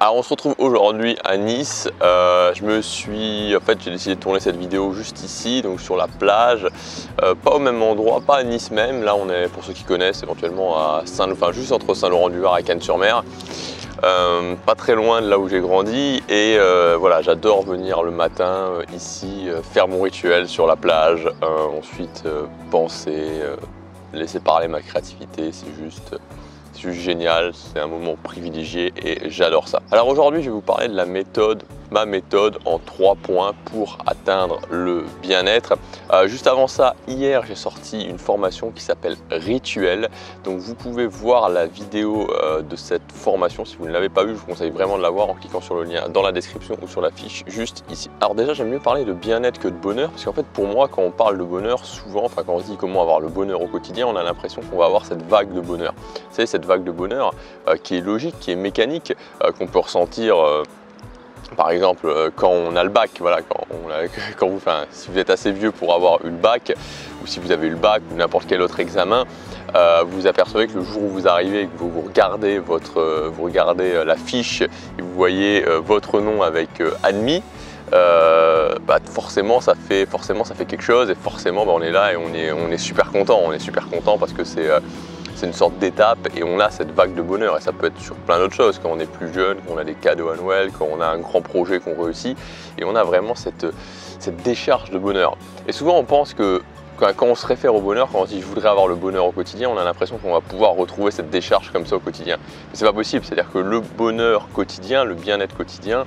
Alors on se retrouve aujourd'hui à Nice. J'ai décidé de tourner cette vidéo juste ici, donc sur la plage, pas au même endroit, pas à Nice même. Là on est, pour ceux qui connaissent, éventuellement à juste entre Saint-Laurent-du-Var et Cannes-sur-Mer, pas très loin de là où j'ai grandi. Et voilà, j'adore venir le matin ici, faire mon rituel sur la plage, ensuite penser, laisser parler ma créativité. C'est juste génial, c'est un moment privilégié et j'adore ça. Alors aujourd'hui, je vais vous parler de ma méthode en 3 points pour atteindre le bien-être. Juste avant ça, hier, j'ai sorti une formation qui s'appelle Rituel. Donc vous pouvez voir la vidéo de cette formation. Si vous ne l'avez pas vue, je vous conseille vraiment de la voir en cliquant sur le lien dans la description ou sur la fiche juste ici. Alors déjà, j'aime mieux parler de bien-être que de bonheur, parce qu'en fait, pour moi, quand on parle de bonheur, souvent, quand on se dit comment avoir le bonheur au quotidien, on a l'impression qu'on va avoir cette vague de bonheur. Vous savez, cette vague de bonheur qui est logique, qui est mécanique, qu'on peut ressentir par exemple quand on a le bac. Voilà, si vous êtes assez vieux pour avoir eu le bac, ou si vous avez eu le bac ou n'importe quel autre examen, vous apercevez que le jour où vous arrivez et que vous regardez la fiche et vous voyez votre nom avec admis, forcément ça fait quelque chose, et forcément on est là et on est super content. On est super content parce que c'est une sorte d'étape et on a cette vague de bonheur. Et ça peut être sur plein d'autres choses, quand on est plus jeune, quand on a des cadeaux à Noël, quand on a un grand projet qu'on réussit, et on a vraiment cette décharge de bonheur. Et souvent on pense que quand on se réfère au bonheur, quand on dit je voudrais avoir le bonheur au quotidien, on a l'impression qu'on va pouvoir retrouver cette décharge comme ça au quotidien. Mais c'est pas possible, c'est-à-dire que le bonheur quotidien, le bien-être quotidien,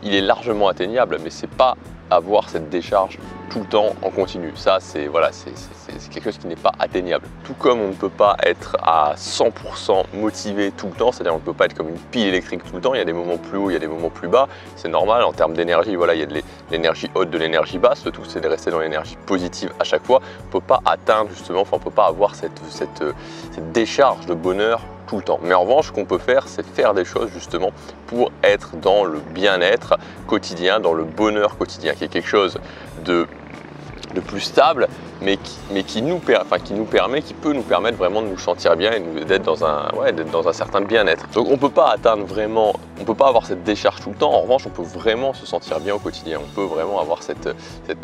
il est largement atteignable, mais c'est pas avoir cette décharge tout le temps en continu. Ça, c'est quelque chose qui n'est pas atteignable. Tout comme on ne peut pas être à 100% motivé tout le temps, c'est-à-dire on ne peut pas être comme une pile électrique tout le temps. Il y a des moments plus hauts, il y a des moments plus bas. C'est normal en termes d'énergie. Voilà, il y a de l'énergie haute, de l'énergie basse. Le tout, c'est de rester dans l'énergie positive à chaque fois. On ne peut pas atteindre justement, on ne peut pas avoir cette décharge de bonheur tout le temps. Mais en revanche, ce qu'on peut faire, c'est faire des choses justement pour être dans le bien-être quotidien, dans le bonheur quotidien, qui est quelque chose de plus stable, mais qui peut nous permettre vraiment de nous sentir bien et d'être dans un certain bien-être. Donc on peut pas avoir cette décharge tout le temps. En revanche, on peut vraiment se sentir bien au quotidien. On peut vraiment avoir cette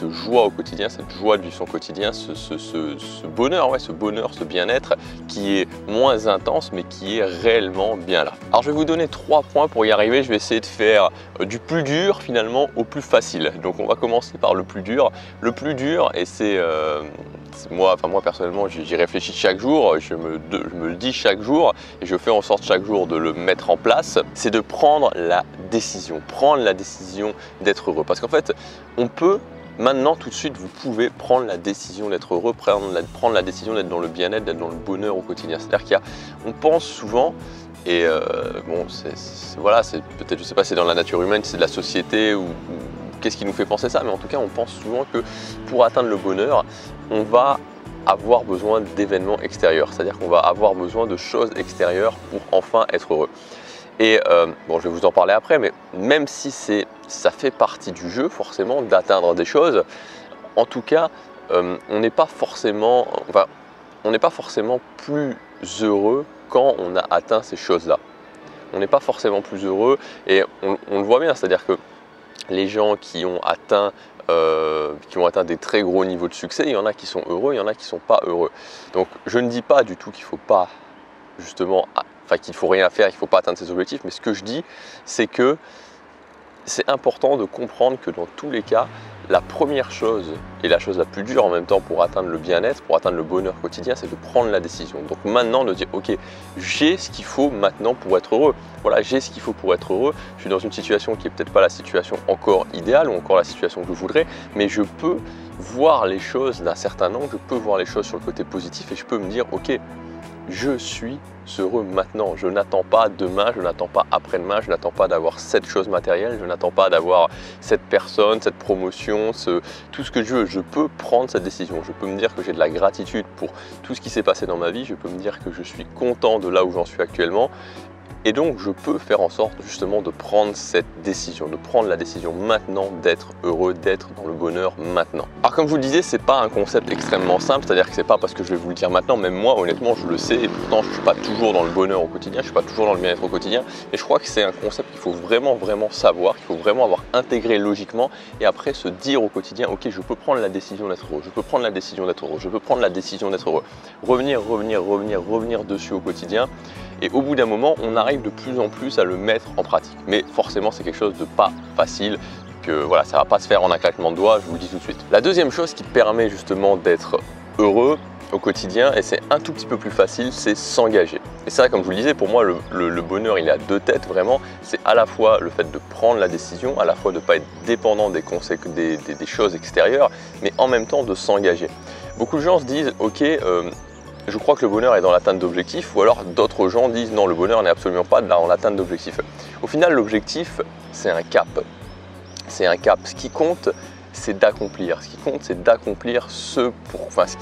joie au quotidien, cette joie de vivre son quotidien, ce bonheur, ce bien-être qui est moins intense, mais qui est réellement bien là. Alors je vais vous donner 3 points pour y arriver. Je vais essayer de faire du plus dur finalement au plus facile. Donc on va commencer par le plus dur. Le plus dur, et c'est moi personnellement, j'y réfléchis chaque jour, je me le dis chaque jour et je fais en sorte chaque jour de le mettre en place, c'est de prendre la décision d'être heureux. Parce qu'en fait, on peut maintenant tout de suite, vous pouvez prendre la décision d'être heureux, prendre la décision d'être dans le bien-être, d'être dans le bonheur au quotidien. C'est-à-dire qu'on pense souvent, et c'est peut-être, je sais pas, c'est dans la nature humaine, c'est de la société ou qu'est-ce qui nous fait penser ça, mais en tout cas on pense souvent que pour atteindre le bonheur, on va avoir besoin d'événements extérieurs, c'est-à-dire qu'on va avoir besoin de choses extérieures pour enfin être heureux. Et je vais vous en parler après, mais même si ça fait partie du jeu forcément d'atteindre des choses, en tout cas on n'est pas forcément plus heureux quand on a atteint ces choses-là. On n'est pas forcément plus heureux, et on le voit bien, c'est-à-dire que les gens qui ont atteint des très gros niveaux de succès, il y en a qui sont heureux, il y en a qui ne sont pas heureux. Donc je ne dis pas du tout qu'il ne faut pas qu'il faut rien faire, qu'il ne faut pas atteindre ses objectifs, mais ce que je dis, c'est que c'est important de comprendre que dans tous les cas, la première chose et la chose la plus dure en même temps pour atteindre le bien-être, pour atteindre le bonheur quotidien, c'est de prendre la décision. Donc maintenant de dire ok, j'ai ce qu'il faut maintenant pour être heureux. Voilà, j'ai ce qu'il faut pour être heureux. Je suis dans une situation qui n'est peut-être pas la situation encore idéale ou encore la situation que je voudrais, mais je peux voir les choses d'un certain angle, je peux voir les choses sur le côté positif et je peux me dire ok, je suis heureux maintenant, je n'attends pas demain, je n'attends pas après-demain, je n'attends pas d'avoir cette chose matérielle, je n'attends pas d'avoir cette personne, cette promotion, tout ce que je veux. Je peux prendre cette décision, je peux me dire que j'ai de la gratitude pour tout ce qui s'est passé dans ma vie, je peux me dire que je suis content de là où j'en suis actuellement Et donc je peux faire en sorte justement de prendre cette décision, de prendre la décision maintenant d'être heureux, d'être dans le bonheur maintenant. Alors comme je vous le disais, c'est pas un concept extrêmement simple, c'est-à-dire que c'est pas parce que je vais vous le dire maintenant, même moi honnêtement je le sais et pourtant je suis pas toujours dans le bonheur au quotidien, je suis pas toujours dans le bien-être au quotidien. Et je crois que c'est un concept qu'il faut vraiment savoir, qu'il faut vraiment avoir intégré logiquement et après se dire au quotidien, ok, je peux prendre la décision d'être heureux, je peux prendre la décision d'être heureux, je peux prendre la décision d'être heureux. Revenir dessus au quotidien. Et au bout d'un moment, on arrive de plus en plus à le mettre en pratique. Mais forcément, c'est quelque chose de pas facile, que voilà, ça va pas se faire en un claquement de doigts, je vous le dis tout de suite. La deuxième chose qui permet justement d'être heureux au quotidien, et c'est un tout petit peu plus facile, c'est s'engager. Et ça, comme je vous le disais, pour moi, le bonheur, il a deux têtes, vraiment. C'est à la fois le fait de prendre la décision, à la fois de ne pas être dépendant des choses extérieures, mais en même temps de s'engager. Beaucoup de gens se disent, ok, je crois que le bonheur est dans l'atteinte d'objectifs, ou alors d'autres gens disent non, le bonheur n'est absolument pas dans l'atteinte d'objectifs. Au final, l'objectif, c'est un cap. C'est un cap. Ce qui compte, c'est d'accomplir. Ce qui compte, c'est d'accomplir ce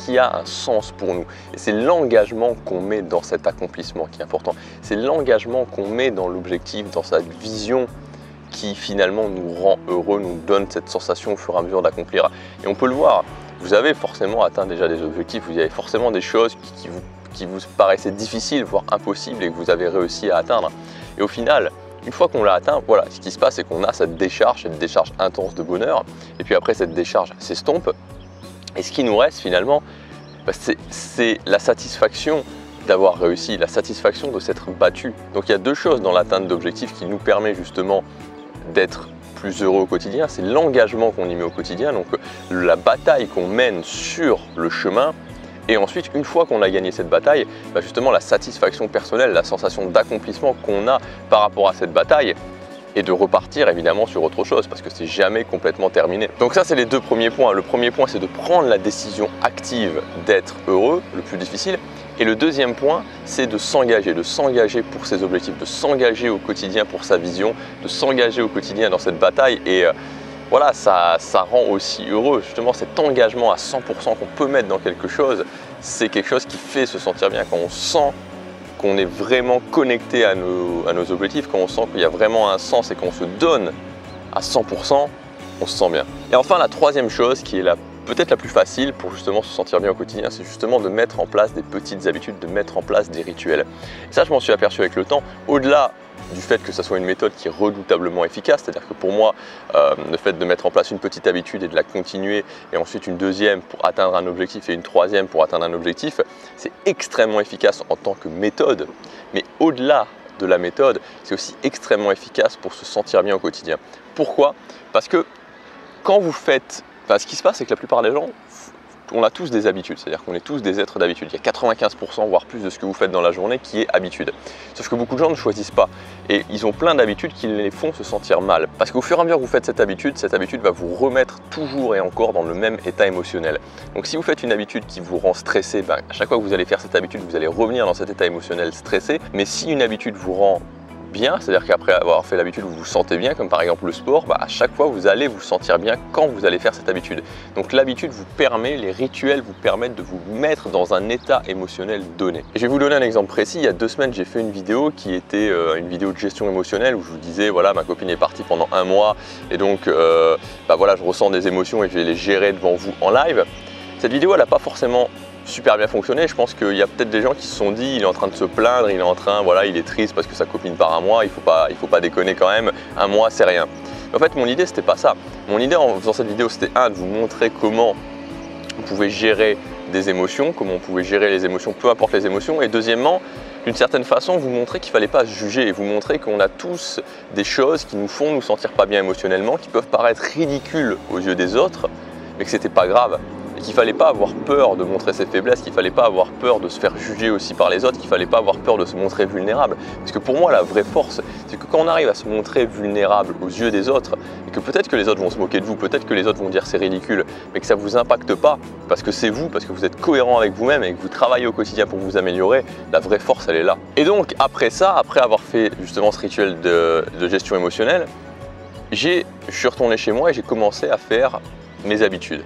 qui a un sens pour nous. Et c'est l'engagement qu'on met dans cet accomplissement qui est important. C'est l'engagement qu'on met dans l'objectif, dans cette vision qui finalement nous rend heureux, nous donne cette sensation au fur et à mesure d'accomplir. Et on peut le voir. Vous avez forcément atteint déjà des objectifs, vous avez forcément des choses qui vous paraissaient difficiles, voire impossibles et que vous avez réussi à atteindre. Et au final, une fois qu'on l'a atteint, voilà, ce qui se passe, c'est qu'on a cette décharge intense de bonheur. Et puis après, cette décharge s'estompe. Et ce qui nous reste finalement, c'est la satisfaction d'avoir réussi, la satisfaction de s'être battu. Donc il y a deux choses dans l'atteinte d'objectifs qui nous permet justement d'être plus heureux au quotidien, c'est l'engagement qu'on y met au quotidien, donc la bataille qu'on mène sur le chemin. Et ensuite, une fois qu'on a gagné cette bataille, justement la satisfaction personnelle, la sensation d'accomplissement qu'on a par rapport à cette bataille et de repartir évidemment sur autre chose parce que c'est jamais complètement terminé. Donc ça, c'est les deux premiers points. Le premier point, c'est de prendre la décision active d'être heureux, le plus difficile. Et le deuxième point, c'est de s'engager pour ses objectifs, de s'engager au quotidien pour sa vision, de s'engager au quotidien dans cette bataille. Et voilà, ça rend aussi heureux. Justement, cet engagement à 100% qu'on peut mettre dans quelque chose, c'est quelque chose qui fait se sentir bien. Quand on sent qu'on est vraiment connecté à nos objectifs, quand on sent qu'il y a vraiment un sens et qu'on se donne à 100%, on se sent bien. Et enfin, la troisième chose qui est peut-être la plus facile pour justement se sentir bien au quotidien, c'est justement de mettre en place des petites habitudes, de mettre en place des rituels. Et ça, je m'en suis aperçu avec le temps, au-delà du fait que ça soit une méthode qui est redoutablement efficace, c'est-à-dire que pour moi, le fait de mettre en place une petite habitude et de la continuer, et ensuite une deuxième pour atteindre un objectif et une troisième pour atteindre un objectif, c'est extrêmement efficace en tant que méthode, mais au-delà de la méthode, c'est aussi extrêmement efficace pour se sentir bien au quotidien. Pourquoi? Parce que quand vous faites ce qui se passe, c'est que la plupart des gens, on a tous des habitudes, c'est-à-dire qu'on est tous des êtres d'habitude. Il y a 95% voire plus de ce que vous faites dans la journée qui est habitude. Sauf que beaucoup de gens ne choisissent pas et ils ont plein d'habitudes qui les font se sentir mal. Parce qu'au fur et à mesure que vous faites cette habitude va vous remettre toujours et encore dans le même état émotionnel. Donc si vous faites une habitude qui vous rend stressé, à chaque fois que vous allez faire cette habitude, vous allez revenir dans cet état émotionnel stressé. Mais si une habitude vous rend bien, c'est-à-dire qu'après avoir fait l'habitude, vous vous sentez bien, comme par exemple le sport, à chaque fois vous allez vous sentir bien quand vous allez faire cette habitude. Donc l'habitude vous permet, les rituels vous permettent de vous mettre dans un état émotionnel donné. Et je vais vous donner un exemple précis. Il y a 2 semaines, j'ai fait une vidéo qui était une vidéo de gestion émotionnelle où je vous disais, voilà, ma copine est partie pendant 1 mois et donc voilà, je ressens des émotions et je vais les gérer devant vous en live. Cette vidéo, elle n'a pas forcément super bien fonctionné. Je pense qu'il y a peut-être des gens qui se sont dit, il est en train de se plaindre, il est en train, voilà, il est triste parce que sa copine part 1 mois, il faut pas déconner quand même, 1 mois c'est rien. En fait, mon idée c'était pas ça. Mon idée en faisant cette vidéo, c'était de vous montrer comment on pouvait gérer des émotions, comment on pouvait gérer les émotions, peu importe les émotions, et deuxièmement, d'une certaine façon, vous montrer qu'il ne fallait pas se juger et vous montrer qu'on a tous des choses qui nous font nous sentir pas bien émotionnellement, qui peuvent paraître ridicules aux yeux des autres, mais que c'était pas grave. Et qu'il ne fallait pas avoir peur de montrer ses faiblesses, qu'il ne fallait pas avoir peur de se faire juger aussi par les autres, qu'il ne fallait pas avoir peur de se montrer vulnérable. Parce que pour moi, la vraie force, c'est que quand on arrive à se montrer vulnérable aux yeux des autres, et que peut-être que les autres vont se moquer de vous, peut-être que les autres vont dire c'est ridicule, mais que ça ne vous impacte pas, parce que c'est vous, parce que vous êtes cohérent avec vous-même et que vous travaillez au quotidien pour vous améliorer, la vraie force, elle est là. Et donc, après ça, après avoir fait justement ce rituel de gestion émotionnelle, je suis retourné chez moi et j'ai commencé à faire mes habitudes.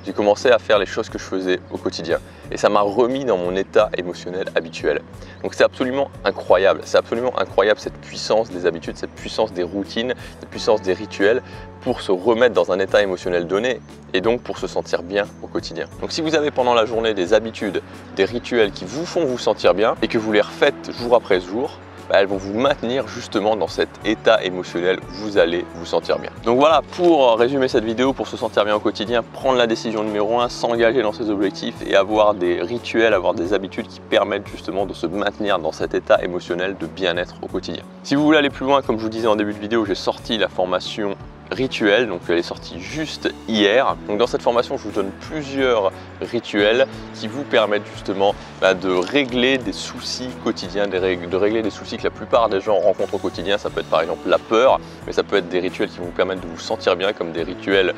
j'ai commencé à faire les choses que je faisais au quotidien. Et ça m'a remis dans mon état émotionnel habituel. Donc c'est absolument incroyable cette puissance des habitudes, cette puissance des routines, cette puissance des rituels pour se remettre dans un état émotionnel donné et donc pour se sentir bien au quotidien. Donc si vous avez pendant la journée des habitudes, des rituels qui vous font vous sentir bien et que vous les refaites jour après jour, elles vont vous maintenir justement dans cet état émotionnel, vous allez vous sentir bien. Donc voilà, pour résumer cette vidéo, pour se sentir bien au quotidien, prendre la décision numéro 1, s'engager dans ses objectifs et avoir des rituels, avoir des habitudes qui permettent justement de se maintenir dans cet état émotionnel de bien-être au quotidien. Si vous voulez aller plus loin, comme je vous disais en début de vidéo, j'ai sorti la formation rituel, donc elle est sortie juste hier. Donc dans cette formation, je vous donne plusieurs rituels qui vous permettent justement de régler des soucis quotidiens, de régler des soucis que la plupart des gens rencontrent au quotidien. Ça peut être par exemple la peur, mais ça peut être des rituels qui vont vous permettre de vous sentir bien, comme des rituels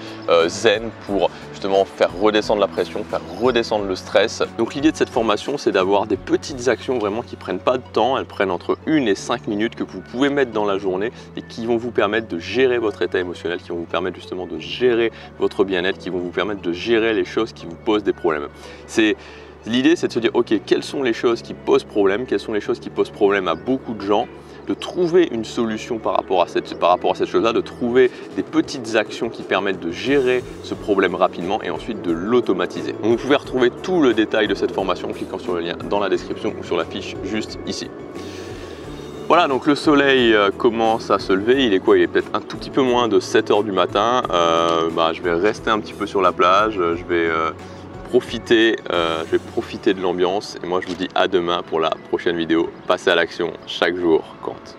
zen pour justement faire redescendre la pression, faire redescendre le stress. Donc l'idée de cette formation, c'est d'avoir des petites actions vraiment qui prennent pas de temps, elles prennent entre 1 et 5 minutes que vous pouvez mettre dans la journée et qui vont vous permettre de gérer votre état émotionnel, qui vont vous permettre justement de gérer votre bien-être, qui vont vous permettre de gérer les choses qui vous posent des problèmes. L'idée, c'est de se dire, ok, quelles sont les choses qui posent problème, quelles sont les choses qui posent problème à beaucoup de gens, de trouver une solution par rapport à cette chose-là, de trouver des petites actions qui permettent de gérer ce problème rapidement et ensuite de l'automatiser. Vous pouvez retrouver tout le détail de cette formation en cliquant sur le lien dans la description ou sur la fiche juste ici. Voilà, donc le soleil commence à se lever, il est quoi? Il est peut-être un tout petit peu moins de 7 h du matin. Je vais rester un petit peu sur la plage, je vais profiter de l'ambiance et moi je vous dis à demain pour la prochaine vidéo. Passez à l'action, chaque jour compte.